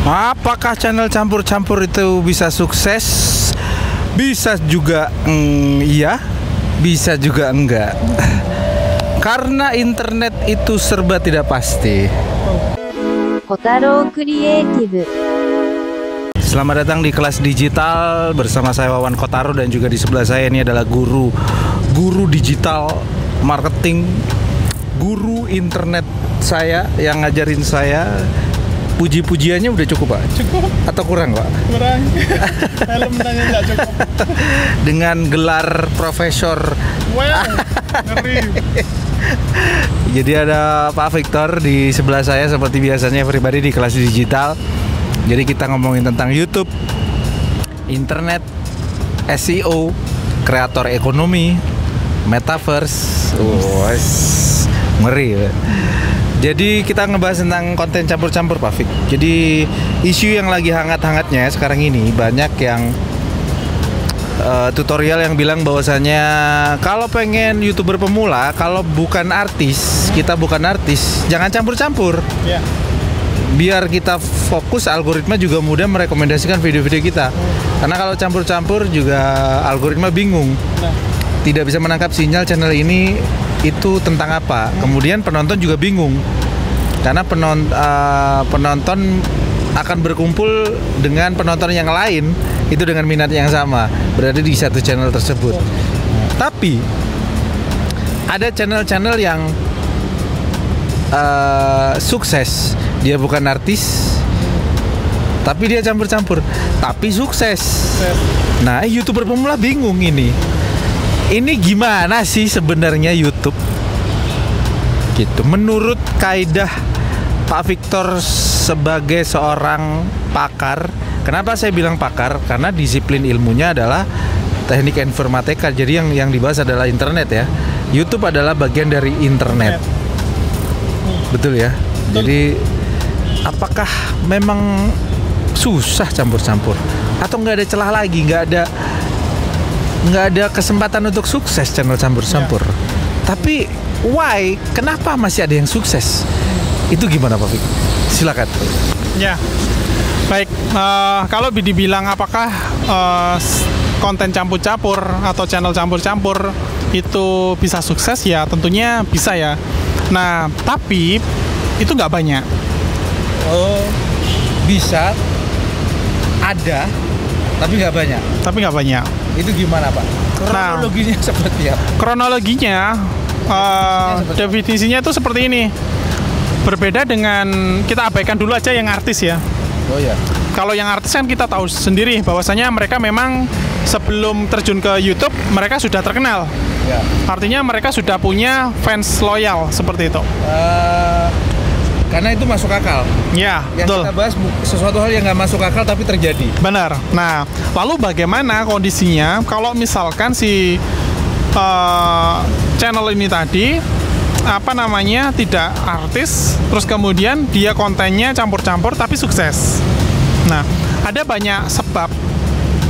Apakah channel campur-campur itu bisa sukses? Bisa juga iya, bisa juga enggak. Karena internet itu serba tidak pasti. Kotaro Creative. Selamat datang di kelas digital bersama saya Wawan Kotaro, dan juga di sebelah saya ini adalah guru digital marketing, guru internet saya yang ngajarin saya. Puji-pujiannya udah cukup, Pak? Cukup. Atau kurang, Pak? Kurang. Helm tanya nggak cukup. Dengan gelar profesor. Wow, ngeri. Jadi ada Pak Victor di sebelah saya seperti biasanya everybody di kelas digital. Jadi kita ngomongin tentang YouTube, internet, SEO, kreator ekonomi, metaverse. Ngeri ya. Jadi kita ngebahas tentang konten campur-campur, Pak Vic. Jadi isu yang lagi hangat-hangatnya sekarang ini, banyak yang tutorial yang bilang bahwasannya kalau pengen YouTuber pemula, kalau bukan artis, kita bukan artis, jangan campur-campur. Yeah. Biar kita fokus, algoritma juga mudah merekomendasikan video-video kita. Karena kalau campur-campur juga algoritma bingung. Tidak bisa menangkap sinyal channel ini itu tentang apa. Kemudian penonton juga bingung. Karena penonton akan berkumpul dengan penonton yang lain itu dengan minat yang sama, berada di satu channel tersebut. Tapi ada channel-channel yang sukses. Dia bukan artis, tapi dia campur-campur, tapi sukses. Nah, YouTuber pemula bingung ini gimana sih sebenarnya YouTube? Gitu. Menurut kaidah Pak Victor sebagai seorang pakar, kenapa saya bilang pakar? Karena disiplin ilmunya adalah teknik informatika. Jadi yang dibahas adalah internet ya. YouTube adalah bagian dari internet. Betul ya. Jadi apakah memang susah campur-campur atau nggak ada celah lagi, nggak ada kesempatan untuk sukses channel campur-campur? Tapi why? Kenapa masih ada yang sukses? Itu gimana, Pak Fik? Silakan. Ya, baik. Kalau dibilang apakah konten campur-campur atau channel campur-campur itu bisa sukses, ya tentunya bisa ya. Nah, tapi itu nggak banyak. Oh, bisa, ada, tapi nggak banyak. Tapi nggak banyak. Itu gimana, Pak? Kronologinya seperti apa? Kronologinya, definisinya itu seperti ini. Berbeda dengan, kita abaikan dulu aja yang artis ya. Oh ya. Kalau yang artis kan kita tahu sendiri bahwasanya mereka memang sebelum terjun ke YouTube mereka sudah terkenal. Ya. Artinya mereka sudah punya fans loyal seperti itu. Karena itu masuk akal. Ya, yang betul. Kita bahas sesuatu hal yang nggak masuk akal tapi terjadi. Benar. Nah, lalu bagaimana kondisinya kalau misalkan si channel ini tadi tidak artis, terus kemudian dia kontennya campur-campur tapi sukses. Nah, ada banyak sebab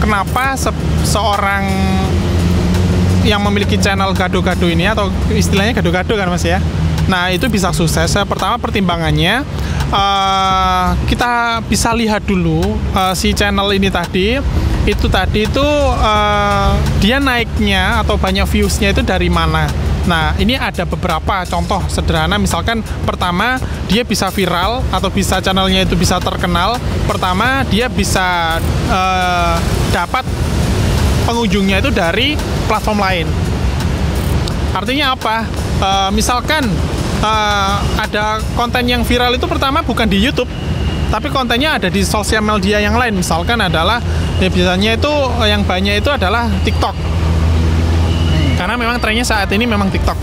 kenapa seorang yang memiliki channel gado-gado ini, atau istilahnya gado-gado kan Mas ya. Nah, itu bisa sukses. Pertama, pertimbangannya kita bisa lihat dulu si channel ini tadi itu dia naiknya atau banyak viewsnya itu dari mana. Nah, ini ada beberapa contoh sederhana. Misalkan pertama, dia bisa viral atau bisa channelnya itu bisa terkenal. Pertama, dia bisa dapat pengunjungnya itu dari platform lain. Artinya apa? Misalkan ada konten yang viral itu pertama bukan di YouTube, tapi kontennya ada di sosial media yang lain. Misalkan adalah biasanya itu yang banyak itu adalah TikTok. Karena memang trennya saat ini memang TikTok.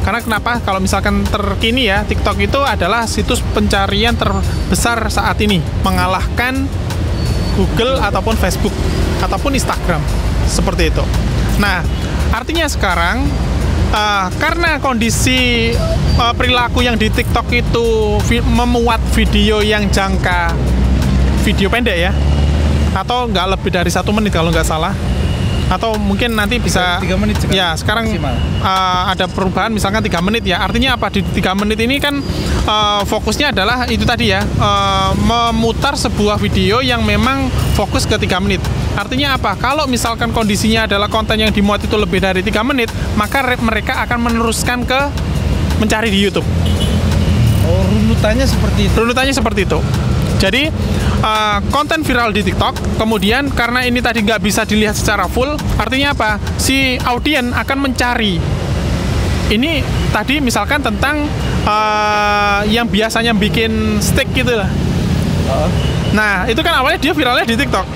Karena kenapa? Kalau misalkan terkini ya, TikTok itu adalah situs pencarian terbesar saat ini, mengalahkan Google ataupun Facebook ataupun Instagram, seperti itu. Nah, artinya sekarang karena kondisi perilaku yang di TikTok itu memuat video yang jangka video pendek ya, atau nggak lebih dari 1 menit kalau nggak salah. atau mungkin nanti bisa 3 menit sekarang. Ya, sekarang Maksimal. ada perubahan misalkan 3 menit ya. Artinya apa? Di 3 menit ini kan fokusnya adalah itu tadi ya, memutar sebuah video yang memang fokus ke 3 menit. Artinya apa? Kalau misalkan kondisinya adalah konten yang dimuat itu lebih dari 3 menit, maka mereka akan meneruskan ke mencari di YouTube. Oh, runutannya seperti itu. Runutannya seperti itu. Jadi konten viral di TikTok, kemudian karena ini tadi nggak bisa dilihat secara full, artinya apa? Si audien akan mencari. Ini tadi misalkan tentang yang biasanya bikin steak gitu lah. Nah, itu kan awalnya dia viralnya di TikTok.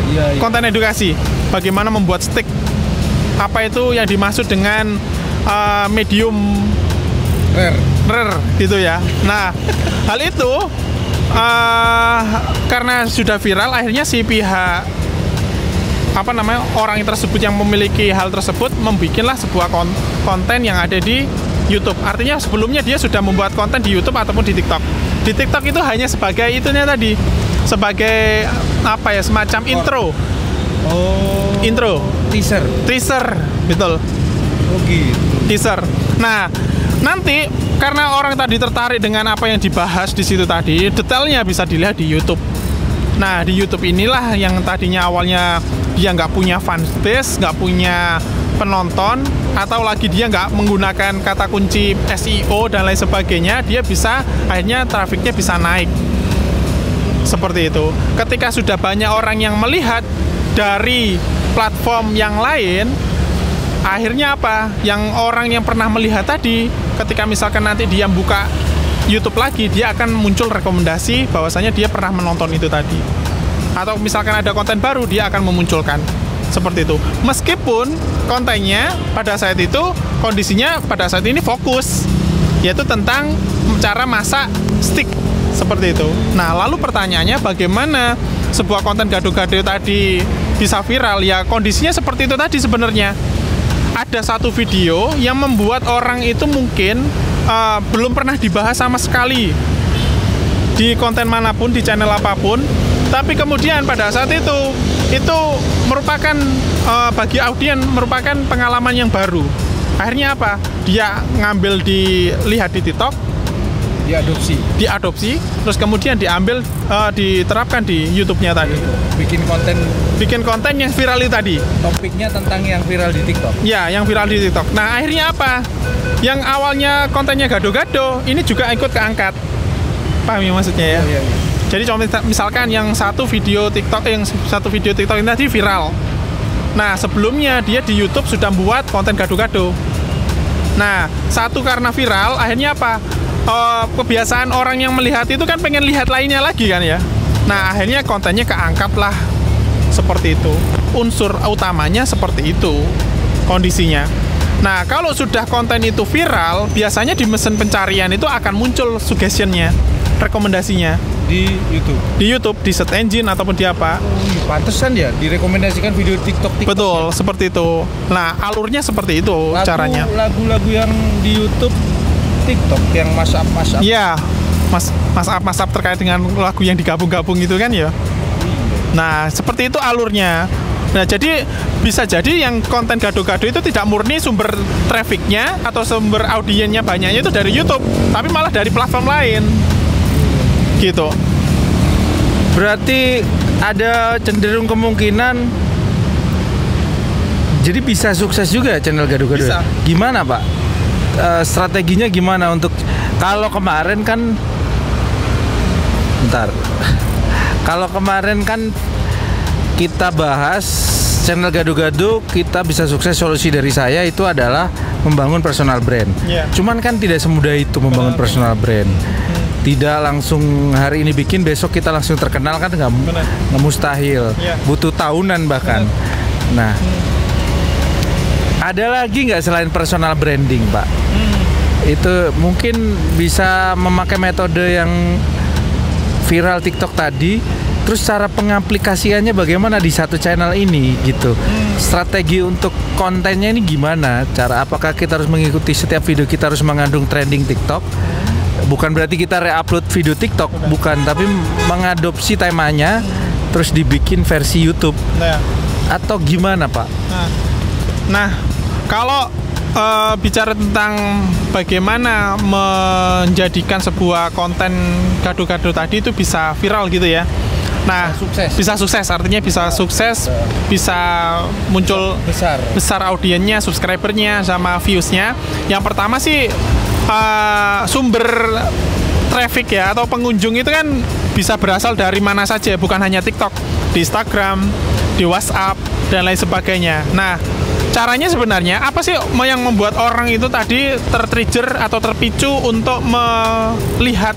Iya. Konten edukasi, bagaimana membuat steak. Apa itu yang dimaksud dengan medium rare gitu ya. Nah, hal itu karena sudah viral, akhirnya si pihak orang tersebut yang memiliki hal tersebut membuatlah sebuah konten yang ada di YouTube. Artinya sebelumnya dia sudah membuat konten di YouTube ataupun di TikTok. Di TikTok itu hanya sebagai itunya tadi, sebagai semacam intro. Oh. Intro. Teaser. Betul. Oh gitu. Teaser. Nah, nanti karena orang tadi tertarik dengan apa yang dibahas di situ tadi, detailnya bisa dilihat di YouTube. Nah, di YouTube inilah yang tadinya awalnya dia nggak punya fanbase, nggak punya penonton, atau lagi dia nggak menggunakan kata kunci SEO dan lain sebagainya, dia bisa akhirnya trafiknya bisa naik. Seperti itu. Ketika sudah banyak orang yang melihat dari platform yang lain, akhirnya apa? Yang orang yang pernah melihat tadi, ketika misalkan nanti dia buka YouTube lagi, dia akan muncul rekomendasi bahwasanya dia pernah menonton itu tadi. Atau misalkan ada konten baru, dia akan memunculkan. Seperti itu. Meskipun kontennya pada saat itu, kondisinya pada saat ini fokus, yaitu tentang cara masak steak. Seperti itu. Nah, lalu pertanyaannya bagaimana sebuah konten gado-gado tadi bisa viral? Ya, kondisinya seperti itu tadi sebenarnya. Ada satu video yang membuat orang itu mungkin belum pernah dibahas sama sekali di konten manapun, di channel apapun, tapi kemudian pada saat itu merupakan bagi audien merupakan pengalaman yang baru. Akhirnya apa? Dia ngambil dilihat di TikTok, diadopsi, terus kemudian diambil diterapkan di YouTube-nya tadi. Bikin konten yang viral itu tadi. Topiknya tentang yang viral di TikTok. Ya, yang viral di TikTok. Nah, akhirnya apa? Yang awalnya kontennya gado-gado, ini juga ikut keangkat. Paham ya maksudnya ya? Iya. Jadi misalkan yang satu video TikTok ini tadi viral. Nah, sebelumnya dia di YouTube sudah buat konten gado-gado. Nah, satu karena viral, akhirnya apa? Kebiasaan orang yang melihat itu kan pengen lihat lainnya lagi kan ya. Nah, akhirnya kontennya keangkat lah. Seperti itu. Unsur utamanya seperti itu kondisinya. Nah, kalau sudah konten itu viral, biasanya di mesin pencarian itu akan muncul suggestion-nya, rekomendasinya. Di YouTube? Di YouTube, di search engine ataupun di apa. Pantesan ya, direkomendasikan video TikTok. Betul, seperti itu. Nah, alurnya seperti itu caranya. Lagu-lagu yang di YouTube TikTok yang mashup. Iya, mashup terkait dengan lagu yang digabung-gabung itu kan ya. Nah, seperti itu alurnya. Nah, jadi bisa jadi yang konten gado-gado itu tidak murni sumber trafficnya atau sumber audiennya banyaknya itu dari YouTube, tapi malah dari platform lain. Gitu. Berarti ada cenderung kemungkinan jadi bisa sukses juga channel gado-gado. Bisa. Gimana, Pak? Strateginya gimana untuk kalau kemarin kan kalau kemarin kan kita bahas channel gado-gado, kita bisa sukses, solusi dari saya itu adalah membangun personal brand. Yeah. Cuman kan tidak semudah itu membangun personal brand. Tidak langsung hari ini bikin, besok kita langsung terkenal kan nggak mustahil. Yeah. Butuh tahunan bahkan. Nah, ada lagi nggak selain personal branding, Pak? Itu mungkin bisa memakai metode yang viral TikTok tadi. Terus cara pengaplikasiannya bagaimana di satu channel ini gitu. Strategi untuk kontennya ini gimana? Apakah kita harus mengikuti setiap video kita harus mengandung trending TikTok? Bukan berarti kita re-upload video TikTok, bukan, tapi mengadopsi temanya terus dibikin versi YouTube. Nah, atau gimana, Pak? Nah, kalau bicara tentang bagaimana menjadikan sebuah konten gado-gado tadi itu bisa viral gitu ya. Nah, bisa sukses, artinya bisa sukses, bisa muncul besar audiennya, subscribernya, sama viewsnya. Yang pertama sih sumber traffic ya atau pengunjung itu kan bisa berasal dari mana saja, bukan hanya TikTok, di Instagram, di WhatsApp dan lain sebagainya. Nah, caranya sebenarnya apa sih yang membuat orang itu tadi tertrigger atau terpicu untuk melihat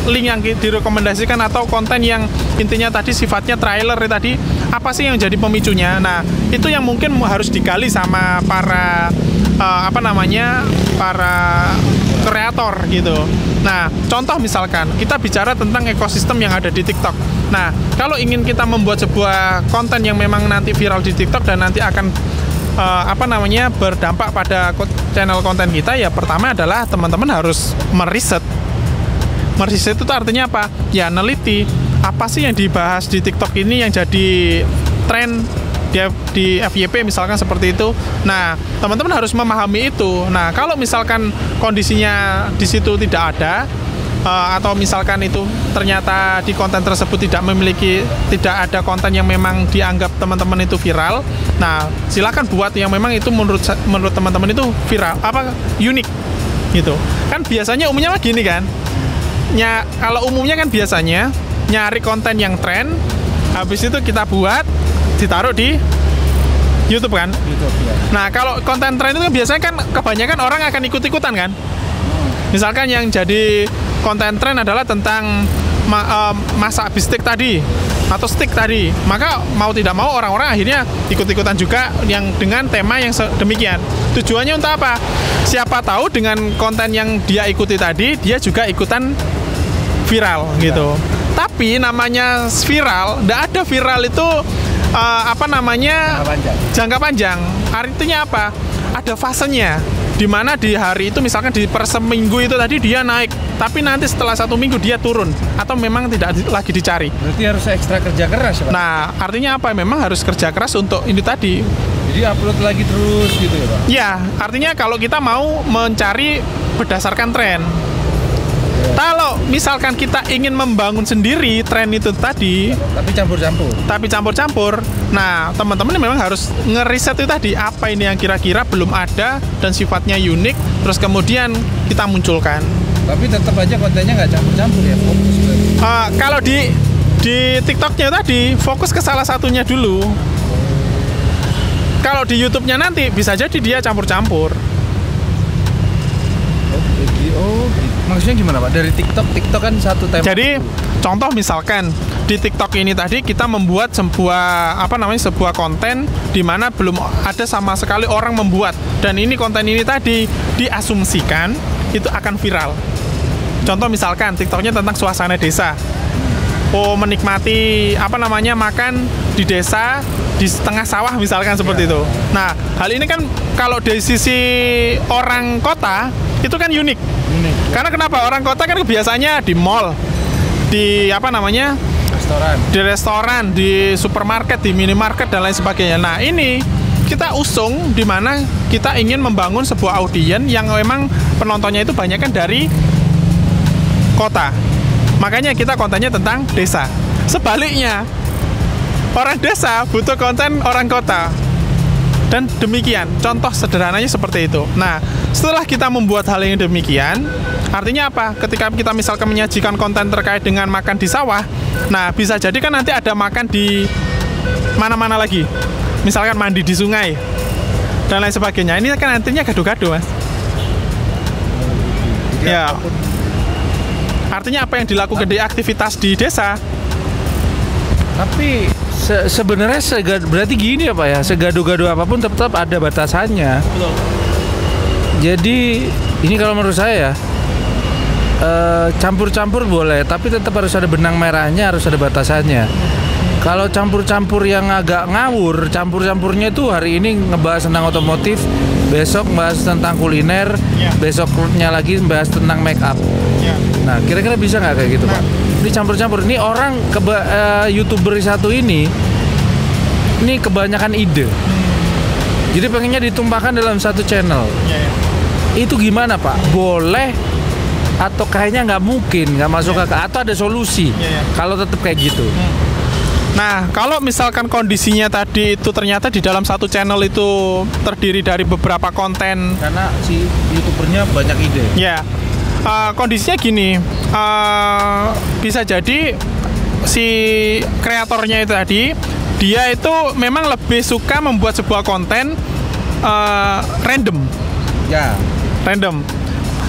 link yang direkomendasikan atau konten yang intinya tadi sifatnya trailer tadi, apa sih yang jadi pemicunya? Nah, itu yang mungkin harus digali sama para para kreator gitu. Nah, contoh misalkan kita bicara tentang ekosistem yang ada di TikTok. Nah, kalau ingin kita membuat sebuah konten yang memang nanti viral di TikTok dan nanti akan berdampak pada channel konten kita, ya pertama adalah teman-teman harus meriset. Meriset itu artinya apa? Ya neliti apa sih yang dibahas di TikTok ini yang jadi tren di FYP misalkan seperti itu. Nah, teman-teman harus memahami itu. Nah, kalau misalkan kondisinya di situ tidak ada atau misalkan itu ternyata di konten tersebut tidak ada konten yang memang dianggap teman-teman itu viral, nah silakan buat yang memang itu menurut teman-teman itu viral, unik gitu. Kan biasanya umumnya mah gini kan. Kalau umumnya kan biasanya nyari konten yang tren, habis itu kita buat, ditaruh di YouTube kan. Ya. Nah, kalau konten tren itu kan biasanya kan kebanyakan orang akan ikut-ikutan kan. Misalkan yang jadi konten tren adalah tentang masak bistik tadi atau stick tadi, maka mau tidak mau orang-orang akhirnya ikut-ikutan juga yang dengan tema yang demikian. Tujuannya untuk apa? Siapa tahu dengan konten yang dia ikuti tadi, dia juga ikutan viral gitu. Tapi namanya viral, tidak ada viral itu jangka panjang. Artinya apa? Ada fasenya. Di mana di hari itu misalkan di per seminggu itu tadi dia naik, tapi nanti setelah 1 minggu dia turun atau memang tidak lagi dicari. Berarti harus ekstra kerja keras, Pak? Nah, artinya apa? Memang harus kerja keras untuk ini tadi. Jadi upload lagi terus gitu ya, Pak? Ya, artinya kalau kita mau mencari berdasarkan tren. Kalau misalkan kita ingin membangun sendiri tren itu tadi, tapi campur-campur. Nah, teman-teman memang harus ngeriset itu tadi, apa ini yang kira-kira belum ada dan sifatnya unik, terus kemudian kita munculkan. Tapi tetap aja kontennya nggak campur-campur ya, fokus. Kalau di TikToknya tadi fokus ke salah satunya dulu. Kalau di YouTube-nya nanti bisa jadi dia campur-campur. Maksudnya gimana, Pak? Dari TikTok kan satu tema. Jadi contoh misalkan di TikTok ini tadi kita membuat sebuah konten di mana belum ada sama sekali orang membuat, dan ini konten ini tadi diasumsikan itu akan viral. Contoh misalkan TikToknya tentang suasana desa. Menikmati makan di desa di tengah sawah misalkan seperti itu. Nah, hal ini kan kalau dari sisi orang kota itu kan unik. Karena kenapa? Orang kota kan biasanya di mall, di restoran, di supermarket, di minimarket dan lain sebagainya. Nah, ini kita usung di mana kita ingin membangun sebuah audiens yang memang penontonnya itu banyak kan dari kota. Makanya kita kontennya tentang desa. Sebaliknya, orang desa butuh konten orang kota. Dan demikian, contoh sederhananya seperti itu. Nah, setelah kita membuat hal yang demikian, artinya apa? Ketika kita misalkan menyajikan konten terkait dengan makan di sawah, nah bisa jadi kan nanti ada makan di mana-mana lagi. Misalkan mandi di sungai, dan lain sebagainya. Ini kan nantinya gado-gado, Mas. Ya. Artinya apa yang dilakukan di aktivitas di desa. Tapi sebenarnya berarti gini ya, Pak ya, segado-gado apapun tetap ada batasannya. Betul. Jadi ini kalau menurut saya campur-campur boleh, tapi tetap harus ada benang merahnya, harus ada batasannya. Kalau campur-campur yang agak ngawur, campur-campurnya itu hari ini ngebahas tentang otomotif, besok ngebahas tentang kuliner, besoknya lagi ngebahas tentang make up. Nah, kira-kira bisa nggak kayak gitu, Pak? Ini campur-campur. Ini orang YouTuber satu ini ini kebanyakan ide. Jadi pengennya ditumpahkan dalam satu channel. Itu gimana Pak? Boleh atau kayaknya nggak mungkin, nggak masuk akal, atau ada solusi kalau tetap kayak gitu? Nah, kalau misalkan kondisinya tadi itu ternyata di dalam satu channel itu terdiri dari beberapa konten, Karena si YouTubernya banyak ide. ya, kondisinya gini, bisa jadi si kreatornya itu tadi, dia itu memang lebih suka membuat sebuah konten random.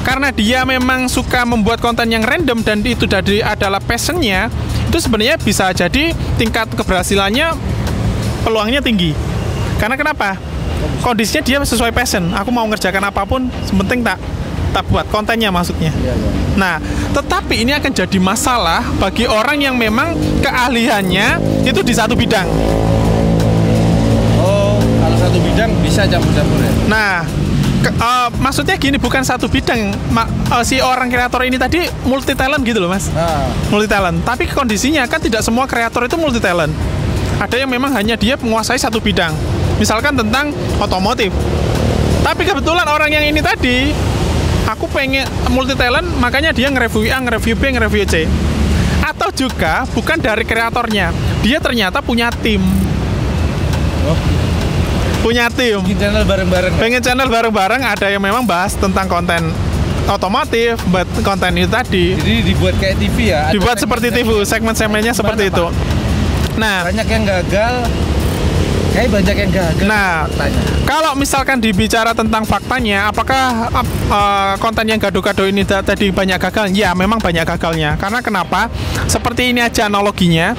Karena dia memang suka membuat konten yang random dan itu adalah passionnya, itu sebenarnya bisa jadi tingkat keberhasilannya peluangnya tinggi. Karena kenapa? Kondisinya dia sesuai passion. Aku mau ngerjakan apapun, sepenting tak buat kontennya maksudnya. Nah, tetapi ini akan jadi masalah bagi orang yang memang keahliannya itu di satu bidang. Oh, kalau satu bidang bisa campur-campur ya? Nah, maksudnya gini, bukan satu bidang. Si orang kreator ini tadi multi talent gitu loh Mas. Multi talent. Tapi kondisinya kan tidak semua kreator itu multi talent. Ada yang memang hanya dia menguasai satu bidang. Misalkan tentang otomotif. Tapi kebetulan orang yang ini tadi, aku pengen multi talent, makanya dia nge-review A, nge-review B, nge-review C. Atau juga bukan dari kreatornya, dia ternyata punya tim. Punya tim. Pengen channel bareng-bareng. Ada yang memang bahas tentang konten otomotif, buat konten itu tadi. Jadi dibuat kayak TV ya? Dibuat seperti TV, segmen-segmennya seperti itu. Nah, banyak yang gagal. Kayak banyak yang gagal. Nah, kalau misalkan dibicara tentang faktanya, apakah konten yang gado-gado ini tadi banyak gagal? Ya, memang banyak gagalnya. Karena kenapa? Seperti ini aja analoginya.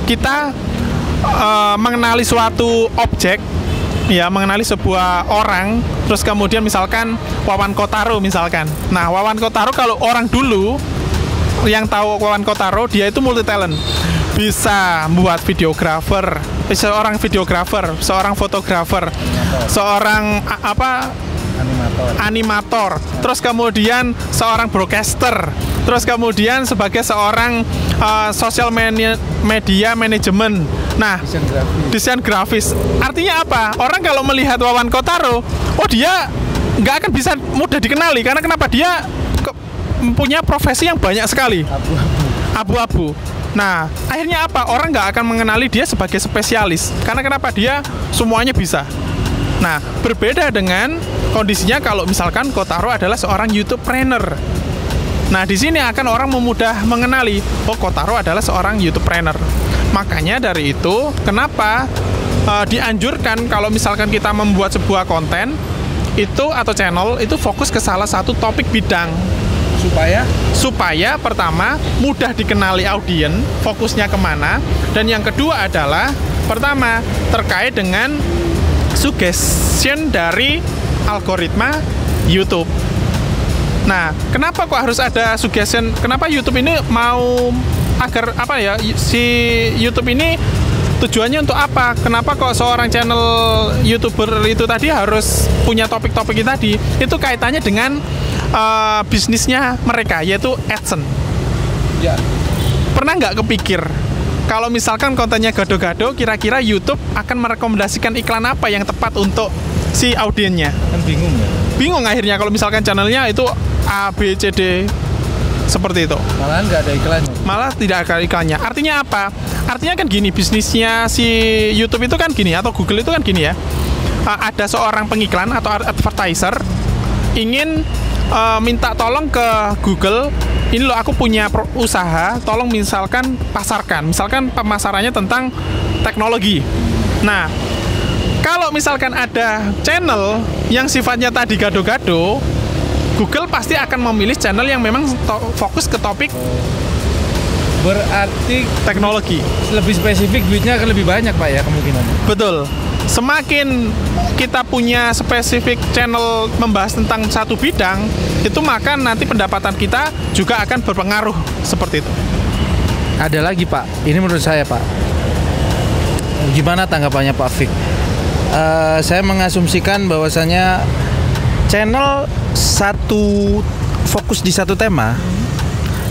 Kita mengenali suatu objek, ya, mengenali sebuah orang, terus kemudian misalkan Wawan Kotaro misalkan. Nah, Wawan Kotaro kalau orang dulu yang tahu Wawan Kotaro, dia itu multi talent. Bisa membuat videografer, seorang videografer, seorang fotografer, seorang animator, terus kemudian seorang broadcaster, terus kemudian sebagai seorang social media manajemen. Nah, desain grafis. Artinya apa? Orang kalau melihat Wawan Kotaro, oh dia nggak akan bisa mudah dikenali. Karena kenapa? Dia punya profesi yang banyak sekali. Abu-abu. Nah, akhirnya apa? Orang nggak akan mengenali dia sebagai spesialis. Karena kenapa? Dia semuanya bisa. Nah, berbeda dengan kondisinya kalau misalkan Kotaro adalah seorang YouTubepreneur. Nah, di sini akan orang memudah mengenali, oh Kotaro adalah seorang YouTubepreneur. Makanya dari itu, kenapa dianjurkan kalau misalkan kita membuat sebuah konten itu atau channel itu fokus ke salah satu topik bidang. Supaya pertama mudah dikenali audiens, fokusnya kemana, dan yang kedua adalah pertama terkait dengan suggestion dari algoritma YouTube. Nah, kenapa kok harus ada suggestion? Kenapa YouTube ini mau agar apa ya? Si YouTube ini tujuannya untuk apa? Kenapa kok seorang channel YouTuber itu tadi harus punya topik-topik itu tadi? Itu kaitannya dengan bisnisnya mereka, yaitu AdSense. Ya. Pernah nggak kepikir kalau misalkan kontennya gado-gado, kira-kira YouTube akan merekomendasikan iklan apa yang tepat untuk si audiennya? Kan bingung ya? Bingung akhirnya kalau misalkan channelnya itu A, B, C, D seperti itu. Malahan nggak ada iklannya. Malah tidak ada iklannya. Artinya apa? Artinya kan gini, bisnisnya si YouTube itu kan gini, atau Google itu kan gini ya. Ada seorang pengiklan atau advertiser ingin minta tolong ke Google, ini loh aku punya usaha, tolong misalkan pasarkan. Misalkan pemasarannya tentang teknologi. Nah, kalau misalkan ada channel yang sifatnya tadi gado-gado, Google pasti akan memilih channel yang memang fokus ke topik berarti teknologi. Lebih spesifik, duitnya akan lebih banyak Pak ya kemungkinannya. Betul. Semakin kita punya spesifik channel membahas tentang satu bidang, itu maka nanti pendapatan kita juga akan berpengaruh seperti itu. Ada lagi Pak, ini menurut saya Pak. Gimana tanggapannya Pak Fik? Saya mengasumsikan bahwasanya channel satu fokus di satu tema,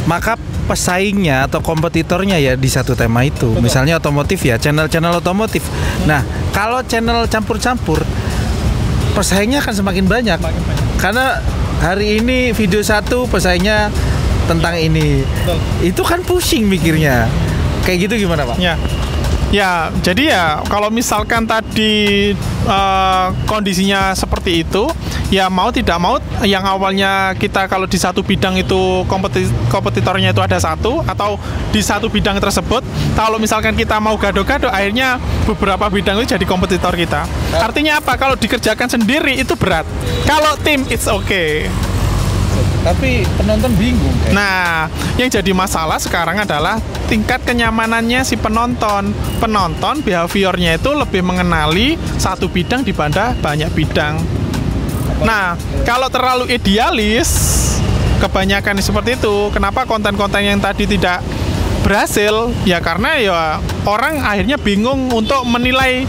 maka pesaingnya atau kompetitornya ya di satu tema itu. Betul. Misalnya otomotif ya, channel-channel otomotif. Nah, kalau channel campur-campur, pesaingnya akan semakin banyak. Karena hari ini video satu pesaingnya tentang ini. Betul. Itu kan pusing mikirnya. Kayak gitu gimana, Pak? Ya, jadi ya kalau misalkan tadi kondisinya seperti itu, ya mau tidak mau yang awalnya kita kalau di satu bidang itu kompetitornya itu ada satu, atau di satu bidang tersebut kalau misalkan kita mau gado-gado, akhirnya beberapa bidang itu jadi kompetitor kita. Artinya apa? Kalau dikerjakan sendiri itu berat. Kalau tim it's okay. Tapi penonton bingung. Nah, yang jadi masalah sekarang adalah tingkat kenyamanannya si penonton. Penonton behaviornya itu lebih mengenali satu bidang dibanding banyak bidang. Nah, kalau terlalu idealis, kebanyakan seperti itu. Kenapa konten-konten yang tadi tidak berhasil? Ya karena ya orang akhirnya bingung untuk menilai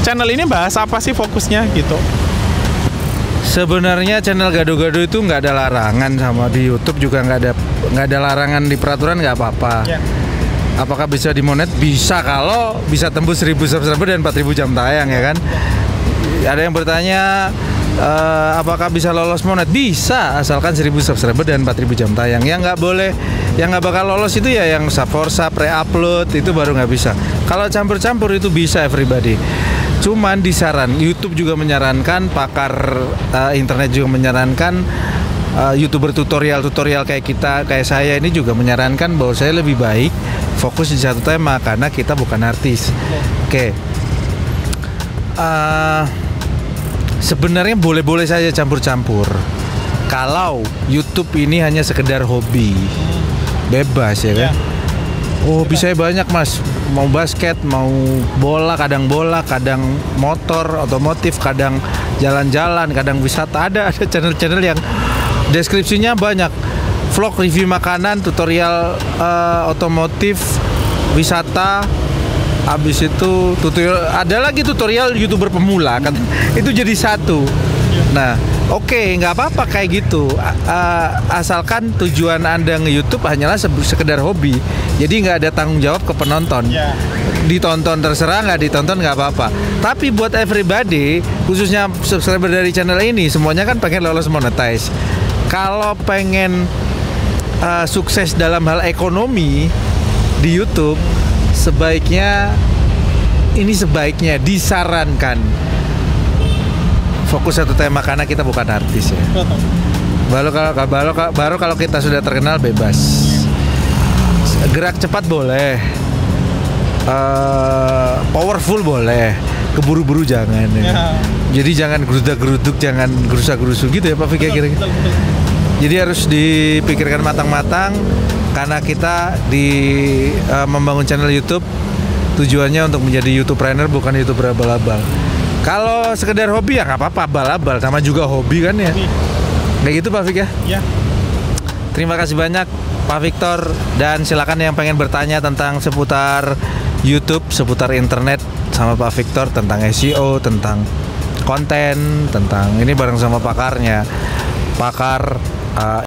channel ini bahas apa sih fokusnya gitu. Sebenarnya channel gado-gado itu nggak ada larangan, sama di YouTube juga nggak ada larangan di peraturan, nggak apa-apa. Ya. Apakah bisa dimonet? Bisa kalau bisa tembus 1000 subscriber dan 4000 jam tayang ya kan. Ada yang bertanya apakah bisa lolos monet? Bisa, asalkan 1000 subscriber dan 4000 jam tayang. Yang nggak boleh, yang nggak bakal lolos itu ya yang Saforsa pre-upload itu baru nggak bisa. Kalau campur-campur itu bisa everybody. Cuman YouTube juga menyarankan, pakar internet juga menyarankan, YouTuber tutorial kayak saya ini juga menyarankan bahwa saya lebih baik fokus di satu tema karena kita bukan artis. Oke. Sebenarnya boleh-boleh saja campur-campur. Kalau YouTube ini hanya sekedar hobi, bebas ya kan. Oh bisa banyak mas, mau basket, mau bola, kadang motor, otomotif, kadang jalan-jalan, kadang wisata. Ada channel-channel yang deskripsinya banyak, vlog review makanan, tutorial otomotif, wisata. Habis itu tutorial, ada lagi tutorial YouTuber pemula kan, itu jadi satu. Nah, oke, nggak apa-apa kayak gitu. Asalkan tujuan Anda nge-YouTube hanyalah sekedar hobi. Jadi nggak ada tanggung jawab ke penonton. Ditonton terserah, nggak ditonton nggak apa-apa. Tapi buat everybody, khususnya subscriber dari channel ini, semuanya kan pengen lolos monetize. Kalau pengen sukses dalam hal ekonomi di YouTube, sebaiknya disarankan fokus satu tema karena kita bukan artis ya. Baru kalau kita sudah terkenal bebas. Gerak cepat boleh, powerful boleh, keburu-buru jangan ya. Jadi jangan gerudak-geruduk, jangan gerusa-gerusu gitu ya Pak Fik kira-kira. Jadi harus dipikirkan matang-matang karena kita membangun channel YouTube tujuannya untuk menjadi YouTubepreneur, bukan YouTuber abal-abal. Kalau sekedar hobi ya nggak apa-apa, abal-abal sama juga hobi kan ya. Kayak gitu Pak Fik ya. Terima kasih banyak Pak Victor, dan silakan yang pengen bertanya tentang seputar YouTube, seputar internet sama Pak Victor, tentang SEO, tentang konten, tentang ini bareng sama pakarnya. Pakar